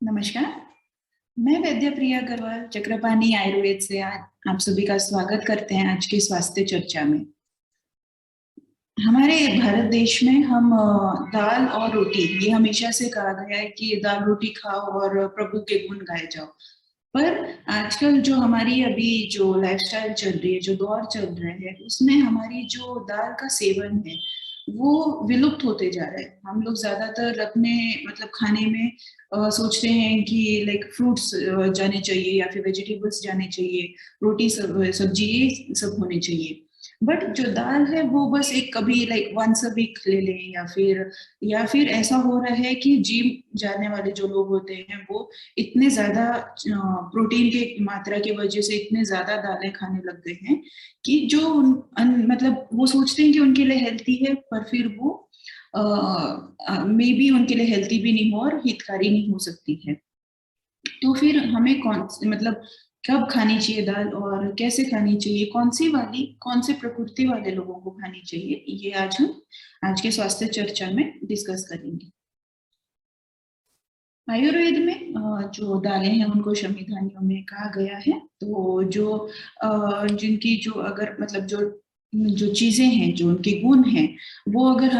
नमस्कार। मैं वैद्य प्रिया अग्रवाल चक्रपाणी आयुर्वेद से आज आप सभी का स्वागत करते हैं आज की स्वास्थ्य चर्चा में। हमारे भारत देश में हम दाल और रोटी, ये हमेशा से कहा गया है कि दाल रोटी खाओ और प्रभु के गुण गाए जाओ। पर आजकल जो हमारी अभी जो लाइफस्टाइल चल रही है, जो दौर चल रहा है, उसमें हमारी जो दाल का सेवन है वो विलुप्त होते जा रहा है। हम लोग ज्यादातर अपने मतलब खाने में सोचते हैं कि लाइक फ्रूट्स जाने चाहिए या फिर वेजिटेबल्स जाने चाहिए, रोटी सब्जी ये सब होने चाहिए। बट जो दाल है वो बस एक कभी लाइक वंस अ वीक ले लें, या फिर ऐसा हो रहा है कि जिम जाने वाले जो लोग होते हैं वो इतने ज्यादा प्रोटीन के मात्रा की वजह से इतने ज्यादा दालें खाने लग गए हैं कि जो मतलब वो सोचते हैं कि उनके लिए हेल्थी है, पर फिर वो मे बी उनके लिए हेल्थी भी नहीं हो और हितकारी नहीं हो सकती है। तो फिर हमें मतलब कब खानी चाहिए दाल और कैसे खानी चाहिए, कौन से प्रकृति वाले लोगों को खानी चाहिए, ये आज हम आज के स्वास्थ्य चर्चा में डिस्कस करेंगे। आयुर्वेद में जो दालें हैं उनको शमीधानियों में कहा गया है। तो जो जिनकी जो अगर मतलब जो जो चीजें हैं, जो उनके गुण हैं, वो अगर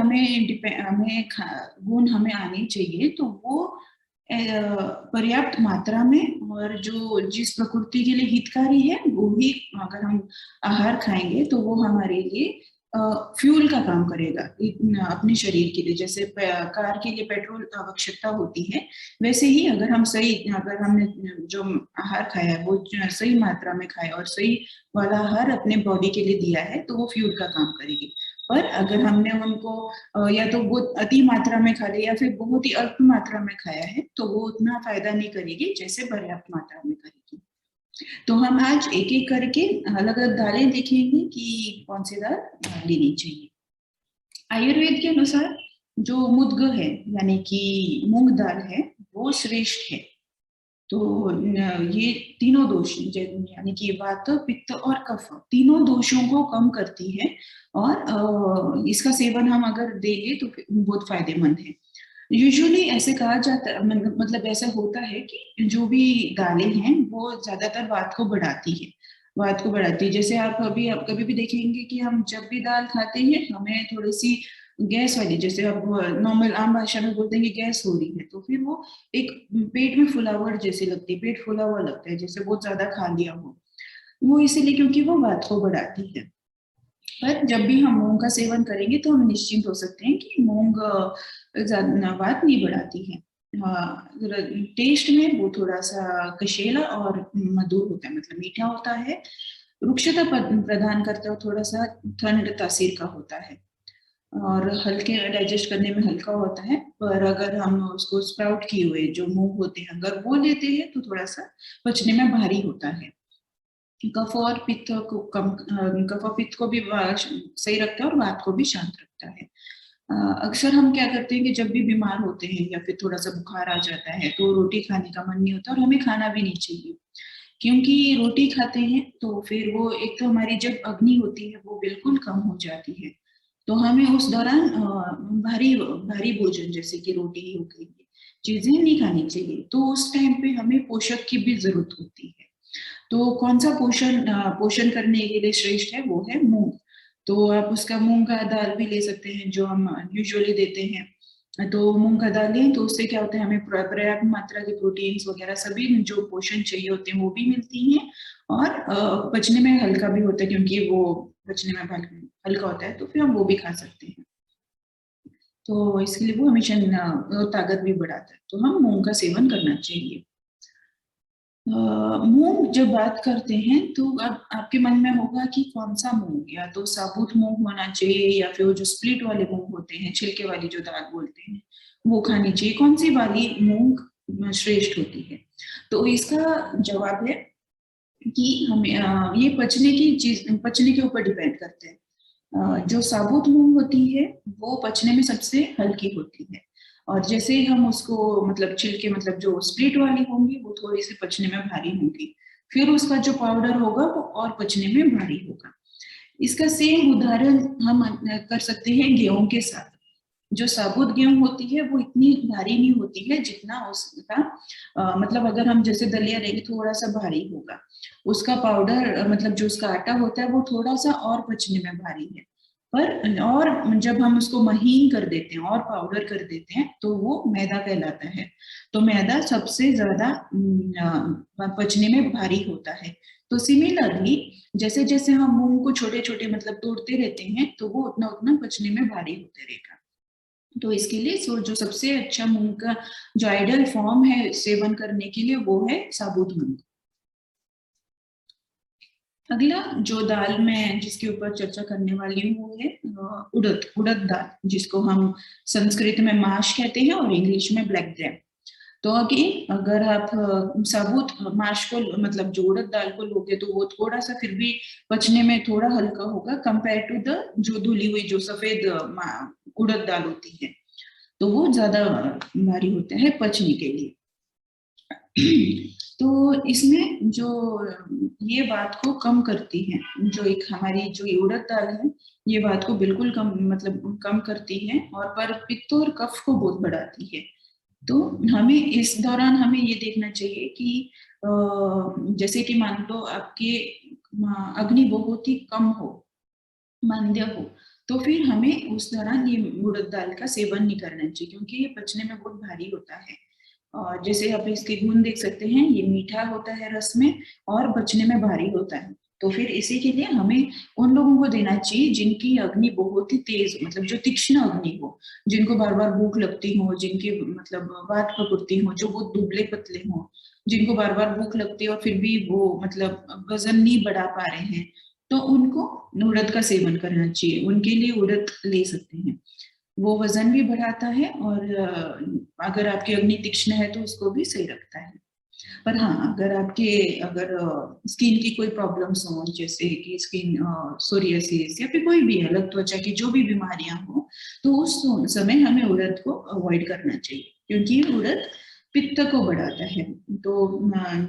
गुण हमें आने चाहिए तो वो पर्याप्त मात्रा में और जो जिस प्रकृति के लिए हितकारी है वो ही अगर हम आहार खाएंगे तो वो हमारे लिए फ्यूल का काम करेगा अपने शरीर के लिए। जैसे कार के लिए पेट्रोल आवश्यकता होती है, वैसे ही अगर हमने जो आहार खाया है वो सही मात्रा में खाया और सही वाला आहार अपने बॉडी के लिए दिया है तो वो फ्यूल का काम करेगी। पर अगर हमने उनको या तो बहुत अति मात्रा में खा लिया या फिर बहुत ही अल्प मात्रा में खाया है तो वो उतना फायदा नहीं करेगी जैसे पर्याप्त मात्रा में करेगी। तो हम आज एक एक करके अलग अलग दालें देखेंगे कि कौन सी दाल लेनी चाहिए। आयुर्वेद के अनुसार जो मुद्ग है यानी कि मूंग दाल है वो श्रेष्ठ है। तो ये तीनों दोष यानी कि वात पित्त और कफ तीनों दोषों को कम करती है और इसका सेवन हम अगर देंगे तो बहुत फायदेमंद है। यूजुअली ऐसे कहा जाता है, मतलब ऐसा होता है कि जो भी दालें हैं वो ज्यादातर वात को बढ़ाती है। वात को बढ़ाती है, जैसे आप कभी भी देखेंगे कि हम जब भी दाल खाते हैं हमें थोड़ी सी गैस वाली, जैसे आप नॉर्मल आम भाषा में बोलते हैं कि गैस हो रही है, तो फिर वो एक पेट में फुलावट जैसी लगती है, पेट फुला हुआ लगता है जैसे बहुत ज्यादा खा लिया हो। वो इसीलिए क्योंकि वो वात को बढ़ाती है। पर जब भी हम मूंग का सेवन करेंगे तो हम निश्चिंत हो सकते हैं कि मूंग ज्यादा बात नहीं बढ़ाती है। टेस्ट में वो थोड़ा सा कशीला और मधुर होता है, मतलब मीठा होता है, रुक्षता प्रदान करता है, थोड़ा सा ठंड तासीर का होता है और हल्के डाइजेस्ट करने में हल्का होता है। पर अगर हम उसको स्प्राउट किए हुए जो मूंग होते हैं अगर वो लेते हैं तो थोड़ा सा पचने में भारी होता है। कफ और पित्त को कफ और पित्त को भी सही रखता है और वात को भी शांत रखता है। अक्सर हम क्या करते हैं कि जब भी बीमार होते हैं या फिर थोड़ा सा बुखार आ जाता है तो रोटी खाने का मन नहीं होता और हमें खाना भी नहीं चाहिए, क्योंकि रोटी खाते हैं तो फिर वो एक तो हमारी जब अग्नि होती है वो बिल्कुल कम हो जाती है। तो हमें उस दौरान भारी भारी भोजन जैसे कि रोटी ही हो गई चीजें नहीं खानी चाहिए। तो उस टाइम पे हमें पोषक की भी जरूरत होती है। तो कौन सा पोषण करने के लिए श्रेष्ठ है वो है मूंग। तो आप उसका मूंग का दाल भी ले सकते हैं जो हम यूजुअली देते हैं। तो मूंग का दाल लें तो उससे क्या होता है, हमें पर्याप्त मात्रा के प्रोटीन्स वगैरह सभी जो पोषण चाहिए होते हैं वो भी मिलती हैं और पचने में हल्का भी होता है, क्योंकि वो पचने में हल्का होता है तो फिर हम वो भी खा सकते हैं। तो इसके लिए वो हमेशा ताकत भी बढ़ाता है, तो हम मूंग का सेवन करना चाहिए। मूंग जब बात करते हैं तो अब आपके मन में होगा कि कौन सा मूंग, या तो साबुत मूंग होना चाहिए या फिर वो जो स्प्लिट वाले मूंग होते हैं, छिलके वाली जो दाल बोलते हैं, वो खानी चाहिए। कौन सी वाली मूंग श्रेष्ठ होती है? तो इसका जवाब है कि हमें ये पचने के ऊपर डिपेंड करते हैं। जो साबुत मूंग होती है वो पचने में सबसे हल्की होती है, और जैसे ही हम उसको मतलब छिलके मतलब जो स्प्लिट वाली होंगी वो थोड़ी सी पचने में भारी होंगी। फिर उसका जो पाउडर होगा वो और पचने में भारी होगा। इसका सेम उदाहरण हम कर सकते हैं गेहूं के साथ। जो साबुत गेहूं होती है वो इतनी भारी नहीं होती है जितना उसका मतलब अगर हम जैसे दलिया लेंगे थोड़ा सा भारी होगा। उसका पाउडर मतलब जो उसका आटा होता है वो थोड़ा सा और पचने में भारी है। पर और जब हम उसको महीन कर देते हैं और पाउडर कर देते हैं तो वो मैदा कहलाता है। तो मैदा सबसे ज्यादा पचने में भारी होता है। तो सिमिलरली जैसे जैसे हम मूंग को छोटे छोटे मतलब तोड़ते रहते हैं तो वो उतना उतना पचने में भारी होते रहेगा। तो इसके लिए जो सबसे अच्छा मूंग का जो आइडियल फॉर्म है सेवन करने के लिए वो है साबुत मूंग। अगला जो दाल मैं जिसके ऊपर चर्चा करने वाली हूँ वो है उड़द उड़द दाल, जिसको हम संस्कृत में माश कहते हैं और इंग्लिश में ब्लैक ग्राम। तो अगेन अगर आप साबुत माश को मतलब जो उड़द दाल को लोगे तो वो थोड़ा सा फिर भी पचने में थोड़ा हल्का होगा कंपेयर टू द जो धुली हुई जो सफेद उड़द दाल होती है। तो वो ज्यादा भारी होता है पचने के लिए। तो इसमें जो ये बात को कम करती है, जो एक हमारी जो ये उड़द दाल है ये बात को बिल्कुल कम मतलब कम करती है और पर पित्त और कफ को बहुत बढ़ाती है। तो हमें इस दौरान हमें ये देखना चाहिए कि जैसे कि मान लो आपके अग्नि बहुत ही कम हो, मंद्य हो, तो फिर हमें उस दौरान ये उड़द दाल का सेवन नहीं करना चाहिए क्योंकि ये पचने में बहुत भारी होता है। और जैसे आप इसके गुण देख सकते हैं, ये मीठा होता है रस में और बचने में भारी होता है। तो फिर इसी के लिए हमें उन लोगों को देना चाहिए जिनकी अग्नि बहुत ही तेज मतलब जो तीक्ष्ण अग्नि हो, जिनको बार बार भूख लगती हो, जिनकी मतलब वात प्रकृति हो, जो बहुत दुबले पतले हो, जिनको बार बार भूख लगती है और फिर भी वो मतलब वजन नहीं बढ़ा पा रहे हैं, तो उनको उड़द का सेवन करना चाहिए। उनके लिए उड़द ले सकते हैं, वो वजन भी बढ़ाता है और अगर आपकी अग्नि तीक्ष्ण है तो उसको भी सही रखता है। पर हाँ, अगर आपके अगर स्किन की कोई प्रॉब्लम्स हो जैसे कि स्किन सोरियासिस या फिर कोई भी अलग त्वचा की जो भी बीमारियां हो, तो उस समय हमें उड़द को अवॉइड करना चाहिए क्योंकि उड़द पित्त को बढ़ाता है। तो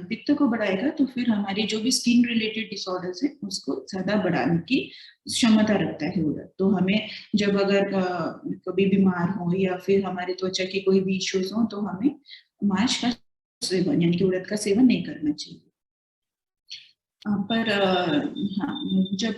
पित्त को बढ़ाएगा तो फिर हमारी जो भी स्किन रिलेटेड डिसऑर्डर्स है उसको ज्यादा बढ़ाने की क्षमता रखता है उड़द। तो हमें जब अगर कभी बीमार हो या फिर हमारे त्वचा की कोई भी इश्यूज हो तो हमें माश का सेवन यानी कि उड़द का सेवन नहीं करना चाहिए। पर हाँ, जब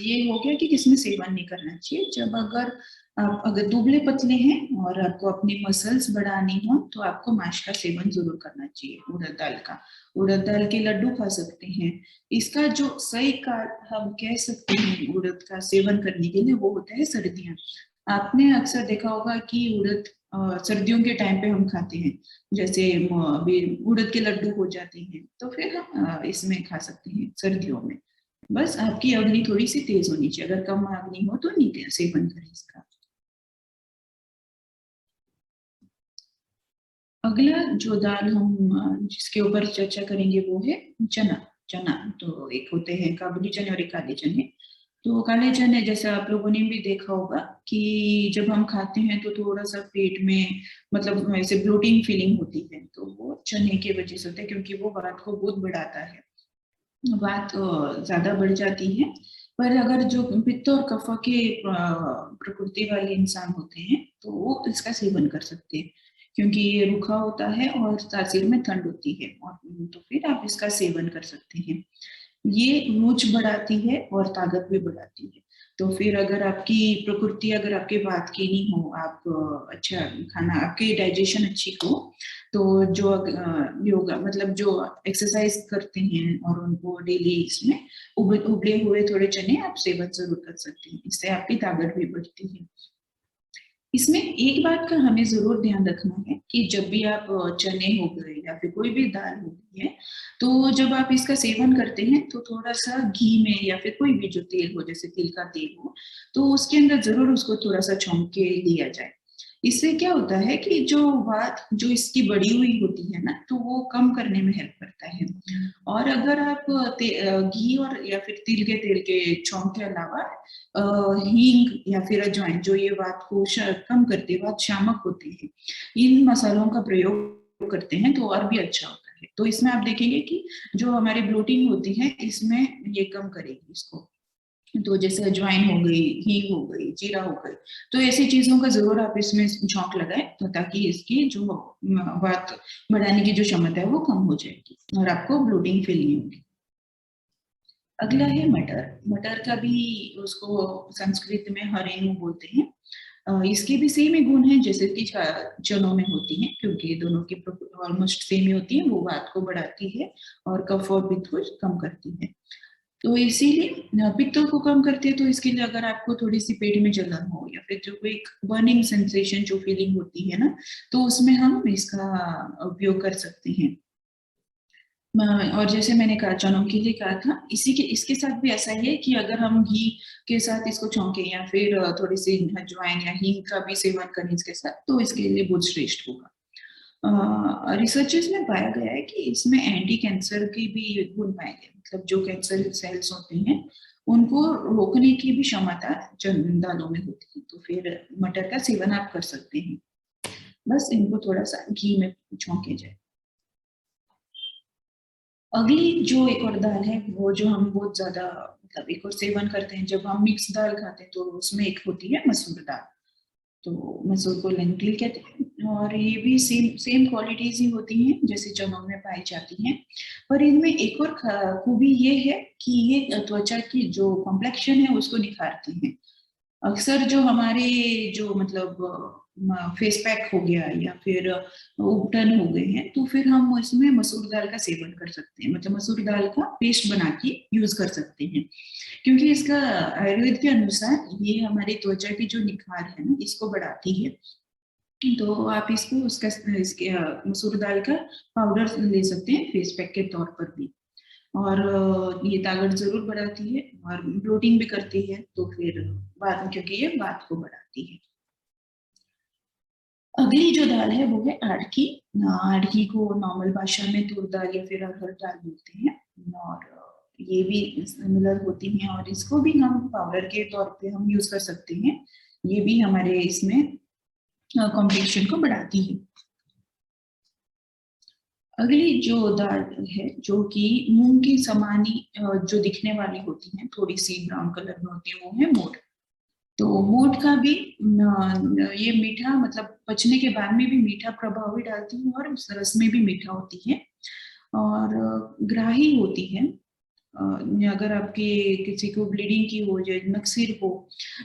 ये हो गया कि किसमें सेवन नहीं करना चाहिए, जब अगर आप अगर दुबले पतले हैं और आपको अपनी मसल्स बढ़ानी हो तो आपको माश का सेवन जरूर करना चाहिए उड़द दाल का। उड़द दाल के लड्डू खा सकते हैं। इसका जो सही काल हम कह सकते हैं उड़द का सेवन करने के लिए वो होता है सर्दियां। आपने अक्सर देखा होगा कि उड़द सर्दियों के टाइम पे हम खाते हैं, जैसे अभी उड़द के लड्डू हो जाते हैं तो फिर हम इसमें खा सकते हैं सर्दियों में। बस आपकी अग्नि थोड़ी सी तेज होनी चाहिए, अगर कम अग्नि हो तो नहीं सेवन करें इसका। अगला जो दाल हम जिसके ऊपर चर्चा करेंगे वो है चना। चना तो एक होते हैं काबुली चने और एक काले चने। तो काले चने जैसे आप लोगों ने भी देखा होगा कि जब हम खाते हैं तो थोड़ा सा पेट में मतलब ऐसे ब्लोटिंग फीलिंग होती है, तो वो चने की वजह से होता है क्योंकि वो वात को बहुत बढ़ाता है, बात ज्यादा बढ़ जाती है। पर अगर जो पित्त और कफ के प्रकृति वाले इंसान होते हैं तो वो इसका सेवन कर सकते हैं क्योंकि ये रूखा होता है और तासीर में ठंड होती है, और तो फिर आप इसका सेवन कर सकते हैं। ये रूच बढ़ाती है और ताकत भी बढ़ाती है। तो फिर अगर आपकी प्रकृति अगर आपके बात की नहीं हो, आप अच्छा खाना आपकी डाइजेशन अच्छी हो, तो जो योगा मतलब जो एक्सरसाइज करते हैं और उनको डेली इसमें उबले हुए थोड़े चने आप सेवन जरूर कर सकते हैं, इससे आपकी ताकत भी बढ़ती है। इसमें एक बात का हमें जरूर ध्यान रखना है कि जब भी आप चने हो गए या फिर कोई भी दाल हो गई है, तो जब आप इसका सेवन करते हैं तो थोड़ा सा घी में या फिर कोई भी जो तेल हो जैसे तिल का तेल हो तो उसके अंदर जरूर उसको थोड़ा सा छौंक के लिया जाए। इससे क्या होता है कि जो बात जो इसकी बड़ी हुई होती है ना तो वो कम करने में हेल्प करता है। और अगर आप घी और या फिर तिल के तेल के छौंक के अलावा हींग या फिर अजवाइन जो ये बात को कम करते हैं, बात शामक होते हैं, इन मसालों का प्रयोग करते हैं तो और भी अच्छा होता है। तो इसमें आप देखेंगे कि जो हमारी ब्लोटिंग होती है इसमें ये कम करेगी इसको। तो जैसे अजवाइन हो गई, हींग हो गई, जीरा हो गई, तो ऐसी चीजों का जरूर आप इसमें झोंक लगाएं, तो ताकि इसकी जो बात बढ़ाने की जो क्षमता है वो कम हो जाएगी और आपको ब्लोटिंग फील नहीं होगी। अगला है मटर। मटर का भी, उसको संस्कृत में हरेनू बोलते हैं। इसके भी सेम ही गुण हैं जैसे कि चनों में होती हैं, क्योंकि दोनों की ऑलमोस्ट सेम ही होती है। वो वात को बढ़ाती है और कफ और पित्त को कम करती है। तो इसीलिए पित्तों को कम करती है। तो इसके लिए अगर आपको थोड़ी सी पेट में जलन हो या फिर जो कोई बर्निंग सेंसेशन जो फीलिंग होती है ना, तो उसमें हम इसका उपयोग कर सकते हैं। और जैसे मैंने कहा, चनों के लिए कहा था, इसी के इसके साथ भी ऐसा ही है कि अगर हम घी के साथ इसको छौंके या फिर थोड़ी सी अजवाइन या हींग का भी सेवन करें इसके साथ, तो इसके लिए बहुत श्रेष्ठ होगा। रिसर्चेस में पाया गया है कि इसमें एंटी कैंसर के भी गुण पाए गए, मतलब जो कैंसर सेल्स होते हैं उनको रोकने की भी क्षमता चंद दालों में होती है। तो फिर मटर का सेवन आप कर सकते हैं, बस इनको थोड़ा सा घी में छौंके जाए। अगली जो एक और दाल है, वो जो हम बहुत ज्यादा मतलब एक और सेवन करते हैं जब हम मिक्स दाल खाते हैं, तो उसमें एक होती है मसूर दाल। तो मसूर को लेंटिल कहते हैं, और ये भी सेम सेम क्वालिटीज ही होती हैं जैसे चनों में पाई जाती हैं। पर इनमें एक और खूबी ये है कि ये त्वचा की जो कॉम्प्लेक्शन है उसको निखारती हैं। अक्सर जो हमारे जो मतलब फेस पैक हो गया या फिर उपटन हो गए हैं, तो फिर हम इसमें मसूर दाल का सेवन कर सकते हैं, मतलब मसूर दाल का पेस्ट बना के यूज कर सकते हैं। क्योंकि इसका आयुर्वेद के अनुसार ये हमारी त्वचा की जो निखार है ना, इसको बढ़ाती है। तो आप इसको उसका इसके मसूर दाल का पाउडर ले सकते हैं फेस पैक के तौर पर भी। और ये ताकत जरूर बढ़ाती है और ब्लोटिंग भी करती है, तो फिर बाद में क्योंकि ये बात को बढ़ाती है। अगली जो दाल है वो है आड़की। आड़की को नॉर्मल भाषा में तूर दाल या फिर अरहर दाल बोलते हैं। और ये भी सिमिलर होती हैं, और इसको भी हम पाउडर के तौर पे हम यूज कर सकते हैं। ये भी हमारे इसमें कॉम्प्लेक्शन को बढ़ाती है। अगली जो दाल है, जो कि मूंग की समानी जो दिखने वाली होती है, थोड़ी सी ब्राउन कलर में होती है, वो है मोठ। तो मोठ का भी ये मीठा, मतलब पचने के बाद में भी मीठा प्रभाव भी डालती है और उस रस में भी मीठा होती है। और ग्राही होती है। अगर आपके किसी को ब्लीडिंग की हो जाए, नक्सीर हो,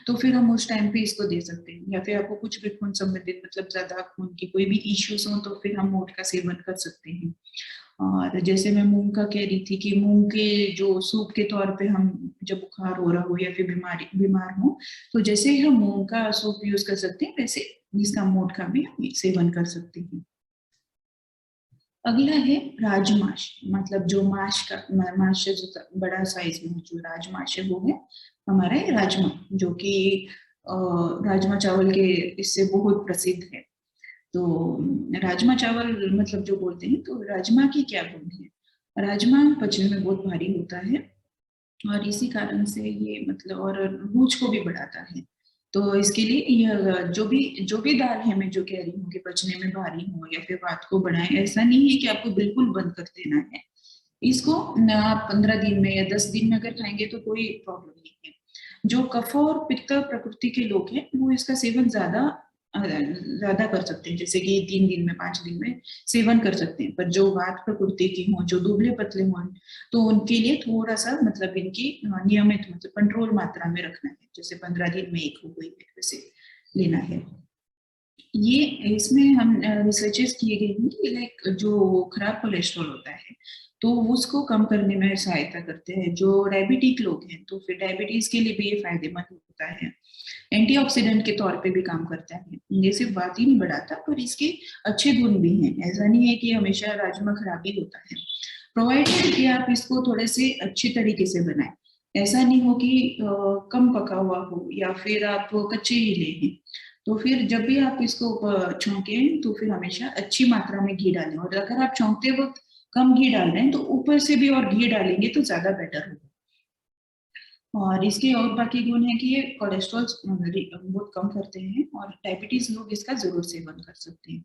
तो फिर हम उस टाइम पे इसको दे सकते हैं। या फिर आपको कुछ भी खून संबंधित, मतलब ज्यादा खून की कोई भी इश्यूज हो, तो फिर हम मोठ का सेवन कर सकते हैं। और जैसे मैं मूंग का कह रही थी कि मूंग के जो सूप के तौर पे हम जब बुखार हो रहा हो या फिर बीमार हो, तो जैसे ही हम मूंग का सूप यूज कर सकते हैं, वैसे इसका मोठ का भी हम सेवन कर सकते हैं। अगला है राजमाश, मतलब जो माश का, माश से जो बड़ा साइज में जो राजमाश है वो है हमारा ये राजमा, जो कि राजमा चावल के इससे बहुत प्रसिद्ध है। तो राजमा चावल मतलब जो बोलते हैं, तो राजमा की क्या गुण है। राजमा पचने में बहुत भारी होता है, और इसी कारण से ये मतलब और रूच को भी बढ़ाता है। तो इसके लिए यह जो भी दाल है, मैं जो कह रही हूँ कि पचने में भारी हो या फिर वात को बढ़ाए, ऐसा नहीं है कि आपको बिल्कुल बंद कर देना है इसको। आप 15 दिन में या 10 दिन में अगर खाएंगे तो कोई प्रॉब्लम नहीं है। जो कफ और पित्त प्रकृति के लोग हैं, वो इसका सेवन ज्यादा कर सकते हैं, जैसे कि 3 दिन में, 5 दिन में सेवन कर सकते हैं। पर जो वात प्रकृति की हो, जो दुबले पतले हों, तो उनके लिए थोड़ा सा मतलब इनकी नियमित, मतलब कंट्रोल मात्रा में रखना है। जैसे 15 दिन में एक हो गई है, वैसे लेना है। ये इसमें हम रिसर्चेस किए गए हैं कि लाइक जो खराब कोलेस्ट्रॉल होता है, तो उसको कम करने में सहायता करते हैं। जो डायबिटिक लोग हैं, तो फिर डायबिटीज के लिए भी ये फायदेमंद होता है। एंटीऑक्सीडेंट के तौर पे भी काम करता है। ये सिर्फ बात ही नहीं बढ़ाता, पर इसके अच्छे गुण भी हैं। ऐसा नहीं है कि हमेशा राजमा खराब ही होता है, प्रोवाइडेड कि आप इसको थोड़े से अच्छे तरीके से बनाएं। ऐसा नहीं हो कि कम पका हुआ हो या फिर आप कच्चे ही ले लें। तो फिर जब भी आप इसको छौंके, तो फिर हमेशा अच्छी मात्रा में घी डालें। और अगर आप छौंकते वक्त कम घी डाल रहे हैं, तो ऊपर से भी और घी डालेंगे तो ज्यादा बेटर होगा। और इसके और बाकी गुण है कि ये कोलेस्ट्रॉल बहुत कम करते हैं, और डायबिटीज लोग इसका जरूर सेवन कर सकते हैं।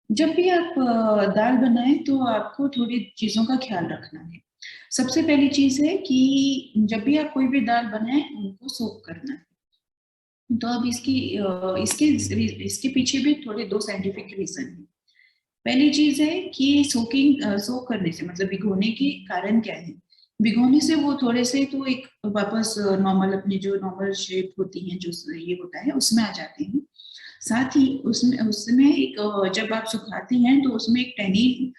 जब भी आप दाल बनाएं, तो आपको थोड़ी चीजों का ख्याल रखना है। सबसे पहली चीज है कि जब भी आप कोई भी दाल बनाएं उनको सोक करना है। तो अब इसके इसके पीछे भी थोड़े दो साइंटिफिक रीजन है। पहली चीज है कि सोक करने से मतलब भिगोने के कारण क्या है। भिगोने से वो थोड़े से तो एक वापस नॉर्मल अपनी जो नॉर्मल शेप होती है जो ये होता है उसमें आ जाते हैं। साथ ही उसमें उसमें एक जब आप सुखाते हैं तो उसमें एक टैनिन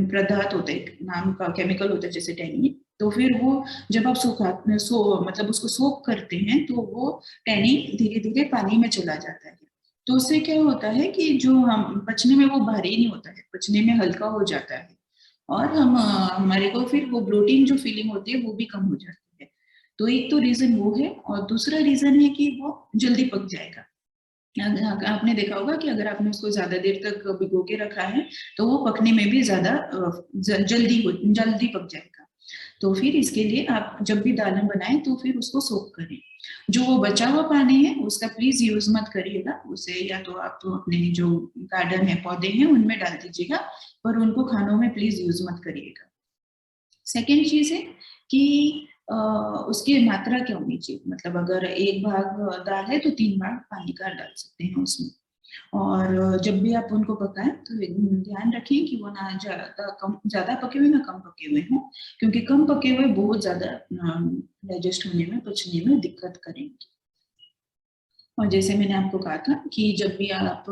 पदार्थ होता है, एक नाम का केमिकल होता है जैसे टैनिन। तो फिर वो जब आप मतलब उसको सोक करते हैं तो वो टैनिन धीरे धीरे पानी में चला जाता है। तो उससे क्या होता है कि जो हम पचने में वो भारी नहीं होता है, पचने में हल्का हो जाता है। और हमारे को फिर वो ब्लोटिंग जो फीलिंग होती है वो भी कम हो जाती है। तो एक तो रीजन वो है, और दूसरा रीजन है कि वो जल्दी पक जाएगा। आपने देखा होगा कि अगर आपने उसको ज्यादा देर तक भिगो के रखा है तो वो पकने में भी ज्यादा जल्दी पक जाएगा। तो फिर इसके लिए आप जब भी दालें बनाएं तो फिर उसको सोक करें। जो वो बचा हुआ पानी है उसका प्लीज यूज मत करिएगा, उसे या तो आप तो अपने जो गार्डन है पौधे हैं उनमें डाल दीजिएगा, पर उनको खानों में प्लीज यूज मत करिएगा। सेकेंड चीज है कि उसकी मात्रा क्या होनी चाहिए, मतलब अगर एक भाग दाल है तो 3 भाग पानी का डाल सकते हैं उसमें। और जब भी आप उनको पकाएं तो ध्यान रखें कि वो ना ज्यादा पके हुए ना कम पके हुए हों, क्योंकि कम पके हुए बहुत ज्यादा डाइजेस्ट होने में पचने में दिक्कत करेंगे। और जैसे मैंने आपको कहा था कि जब भी आप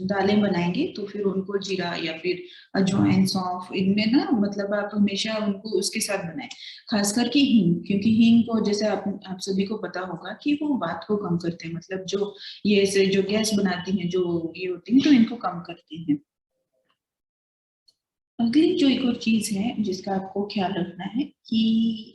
दालें बनाएंगे तो फिर उनको जीरा या फिर अजवाइन सौंफ इनमें ना मतलब आप हमेशा उनको उसके साथ बनाएं। खास करके हींग, क्योंकि हींग को जैसे आप सभी को पता होगा कि वो वात को कम करते हैं, मतलब जो ये से जो गैस बनाती हैं जो ये होती है तो इनको कम करती हैं। अगली जो एक और चीज है जिसका आपको ख्याल रखना है कि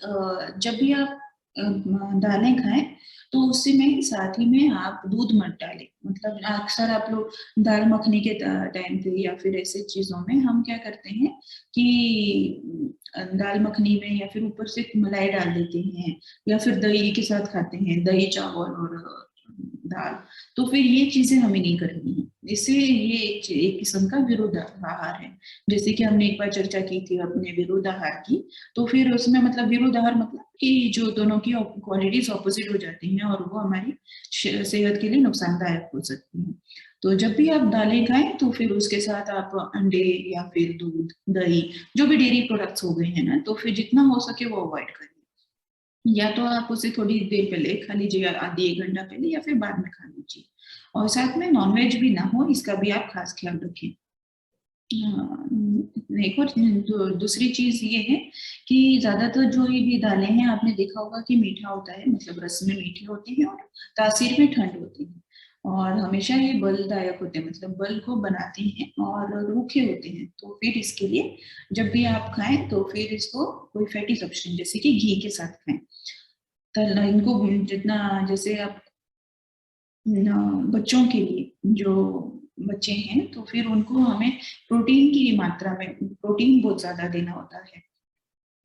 जब भी आप दालें खाएं तो उसी में साथ ही में आप दूध मत डालें। मतलब अक्सर आप लोग दाल मखनी के टाइम पे या फिर ऐसे चीजों में हम क्या करते हैं कि दाल मखनी में या फिर ऊपर से मलाई डाल देते हैं, या फिर दही के साथ खाते हैं, दही चावल और दाल। तो फिर ये चीजें हमें नहीं करनी है, इससे ये एक किस्म का विरोधाभास है। जैसे कि हमने एक बार चर्चा की थी अपने विरोधाहार की। तो फिर उसमें मतलब विरोधाहार मतलब कि जो दोनों की क्वालिटीज ऑपोजिट हो जाती हैं और वो हमारी सेहत के लिए नुकसानदायक हो सकती हैं। तो जब भी आप दालें खाएं तो फिर उसके साथ आप अंडे या फिर दूध दही जो भी डेयरी प्रोडक्ट्स हो गए हैं ना, तो फिर जितना हो सके वो अवॉइड करें। या तो आप उसे थोड़ी देर पहले खा लीजिए, आधी एक घंटा पहले, या फिर बाद में खा लीजिए। और साथ में नॉनवेज भी ना हो इसका भी आप खास ख्याल रखें। हाँ, एक और दूसरी चीज ये है कि ज्यादातर जो ये भी दालें हैं आपने देखा होगा कि मीठा होता है, मतलब रस में मीठे होते हैं और तासीर में ठंड होती है। और हमेशा ये बलदायक होते हैं, मतलब बल को बनाते हैं और रूखे होते हैं। तो फिर इसके लिए जब भी आप खाएं तो फिर इसको कोई फैटी सब्सटेंस जैसे कि घी के साथ खाएं। तलना इनको जितना, जैसे आप बच्चों के लिए जो बच्चे हैं तो फिर उनको हमें प्रोटीन की मात्रा में प्रोटीन बहुत ज्यादा देना होता है।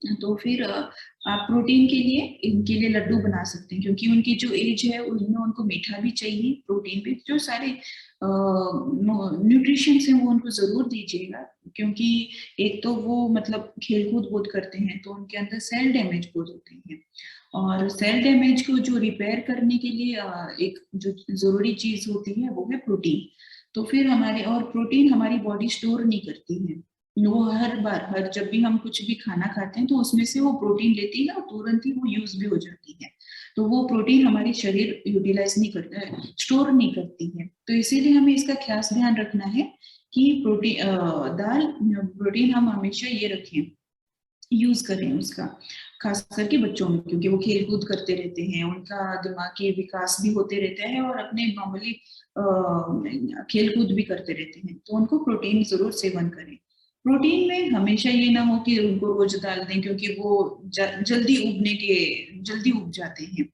तो फिर आप प्रोटीन के लिए इनके लिए लड्डू बना सकते हैं, क्योंकि उनकी जो एज है उसमें उनको मीठा भी चाहिए, प्रोटीन भी, जो सारे न्यूट्रिशन है वो उनको जरूर दीजिएगा। क्योंकि एक तो वो मतलब खेल कूद बहुत करते हैं तो उनके अंदर सेल डैमेज बहुत होते हैं। और सेल डैमेज को जो रिपेयर करने के लिए एक जो जरूरी चीज होती है वो है प्रोटीन। तो फिर हमारे और प्रोटीन हमारी बॉडी स्टोर नहीं करती है, वो हर बार हर जब भी हम कुछ भी खाना खाते हैं तो उसमें से वो प्रोटीन लेती है और तुरंत ही वो यूज भी हो जाती है। तो वो प्रोटीन हमारी शरीर यूटिलाइज नहीं करता, स्टोर नहीं करती है। तो इसीलिए हमें इसका खास ध्यान रखना है कि दाल प्रोटीन हम हमेशा ये रखें, यूज करें उसका। खास करके बच्चों में, क्योंकि वो खेल कूद करते रहते हैं, उनका दिमागी विकास भी होते रहता है और अपने नॉर्मली खेल कूद भी करते रहते हैं, तो उनको प्रोटीन जरूर सेवन करें। प्रोटीन में हमेशा ये ना हो कि उनको रोज डाल दें, क्योंकि वो जल्दी उग जाते हैं।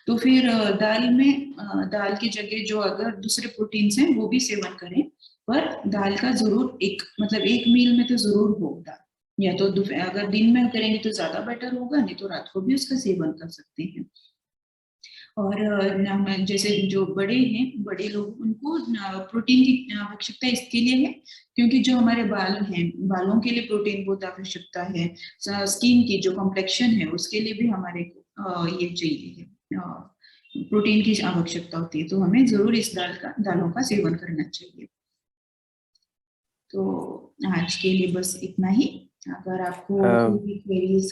तो फिर दाल में दाल की जगह जो अगर दूसरे प्रोटीन्स हैं वो भी सेवन करें। पर दाल का जरूर एक मतलब एक मील में तो जरूर हो दाल, या तो दोपहर अगर दिन में करेंगे तो ज्यादा बेटर होगा, नहीं तो रात को भी उसका सेवन कर सकते हैं। और जैसे जो बड़े हैं, बड़े लोग, उनको प्रोटीन की आवश्यकता इसके लिए है क्योंकि जो हमारे बाल हैं, बालों के लिए प्रोटीन बहुत आवश्यकता है। स्किन की जो कॉम्प्लेक्शन है उसके लिए भी हमारे को ये चाहिए है, प्रोटीन की आवश्यकता होती है, तो हमें जरूर इस दालों का सेवन करना चाहिए। तो आज के लिए बस इतना ही। अगर आपको कोई भी क्वेरीज